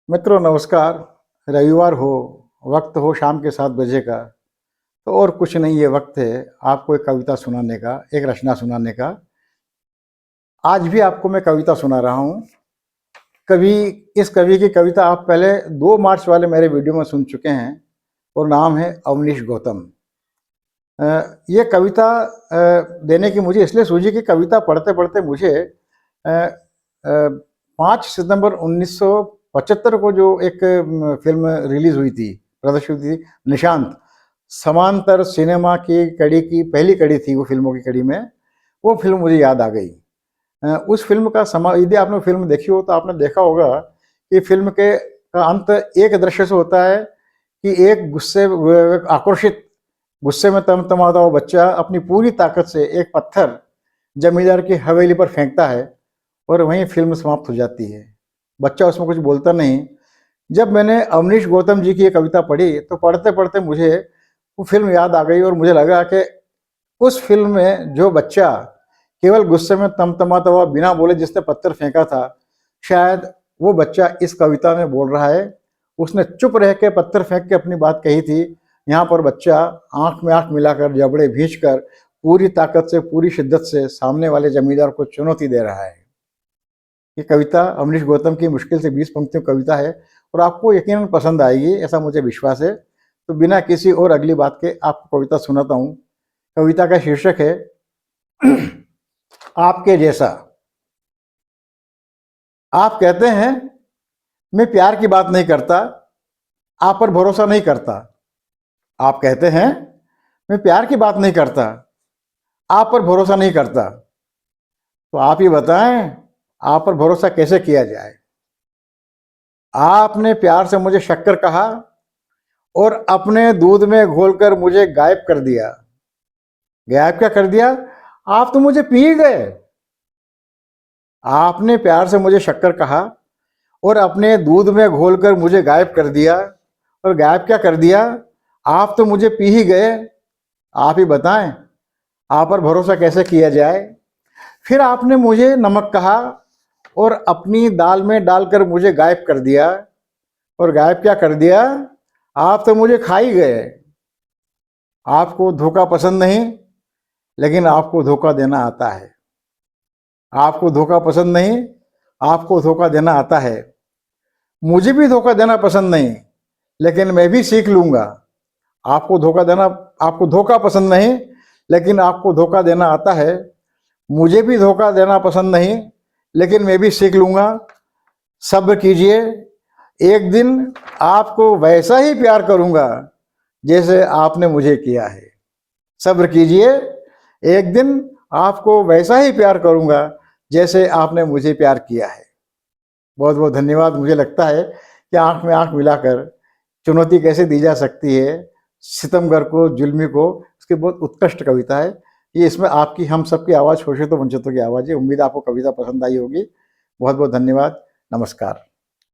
मित्रों नमस्कार। रविवार हो, वक्त हो शाम के 7 बजे का, तो और कुछ नहीं, ये वक्त है आपको एक कविता सुनाने का, एक रचना सुनाने का। आज भी आपको मैं कविता सुना रहा हूँ। कवि इस कवि की कविता आप पहले 2 मार्च वाले मेरे वीडियो में सुन चुके हैं और नाम है अवनीश गौतम। ये कविता देने की मुझे इसलिए सूझी कि कविता पढ़ते पढ़ते मुझे 5 सितंबर 1975 को जो एक फिल्म रिलीज हुई थी, प्रदर्शित हुई थी, निशांत, समांतर सिनेमा की कड़ी की पहली कड़ी थी वो फिल्मों की कड़ी में। वो फिल्म मुझे याद आ गई। उस फिल्म का यदि आपने फिल्म देखी हो तो आपने देखा होगा कि फिल्म के का अंत एक दृश्य से होता है कि एक आक्रोशित गुस्से में तमतमाता हुआ बच्चा अपनी पूरी ताकत से एक पत्थर जमींदार की हवेली पर फेंकता है और वहीं फिल्म समाप्त हो जाती है। बच्चा उसमें कुछ बोलता नहीं। जब मैंने अवनीश गौतम जी की ये कविता पढ़ी तो पढ़ते पढ़ते मुझे वो फिल्म याद आ गई और मुझे लगा कि उस फिल्म में जो बच्चा केवल गुस्से में तमतमाता हुआ बिना बोले जिसने पत्थर फेंका था, शायद वो बच्चा इस कविता में बोल रहा है। उसने चुप रह के पत्थर फेंक के अपनी बात कही थी। यहाँ पर बच्चा आंख में आंख मिलाकर, जबड़े भींच कर, पूरी ताकत से, पूरी शिद्दत से सामने वाले जमींदार को चुनौती दे रहा है। ये कविता अवनीश गौतम की मुश्किल से 20 पंक्तियों कविता है और आपको यकीनन पसंद आएगी, ऐसा मुझे विश्वास है। तो बिना किसी और अगली बात के आपको कविता सुनाता हूँ। कविता का शीर्षक है आपके जैसा। आप कहते हैं मैं प्यार की बात नहीं करता, आप पर भरोसा नहीं करता। आप कहते हैं मैं प्यार की बात नहीं करता, आप पर भरोसा नहीं करता। तो आप ही बताएं, आप पर भरोसा कैसे किया जाए। आपने प्यार से मुझे शक्कर कहा और अपने दूध में घोलकर मुझे गायब कर दिया। गायब क्या कर दिया? आप तो मुझे पी ही गए। आपने प्यार से मुझे शक्कर कहा और अपने दूध में घोलकर मुझे गायब कर दिया। और गायब क्या कर दिया? आप तो मुझे पी ही गए। आप ही बताएं, आप पर भरोसा कैसे किया जाए। फिर आपने मुझे नमक कहा और अपनी दाल में डालकर मुझे गायब कर दिया। और गायब क्या कर दिया? आप तो मुझे खा ही गए। आपको धोखा पसंद नहीं, लेकिन आपको धोखा देना आता है। आपको धोखा पसंद नहीं, आपको धोखा देना आता है। मुझे भी धोखा देना पसंद नहीं, लेकिन मैं भी सीख लूंगा। आपको धोखा पसंद नहीं, लेकिन आपको धोखा देना आता है। मुझे भी धोखा देना पसंद नहीं, लेकिन मैं भी सीख लूंगा। सब्र कीजिए, एक दिन आपको वैसा ही प्यार करूंगा जैसे आपने मुझे किया है। सब्र कीजिए, एक दिन आपको वैसा ही प्यार करूंगा जैसे आपने मुझे प्यार किया है। बहुत बहुत धन्यवाद। मुझे लगता है कि आंख में आंख मिलाकर चुनौती कैसे दी जा सकती है सितमगर को, जुल्मी को, उसकी बहुत उत्कृष्ट कविता है ये। इसमें आपकी, हम सबकी आवाज़, शोषितों वंचितों की आवाज़ है। उम्मीद है आपको कविता पसंद आई होगी। बहुत बहुत धन्यवाद। नमस्कार।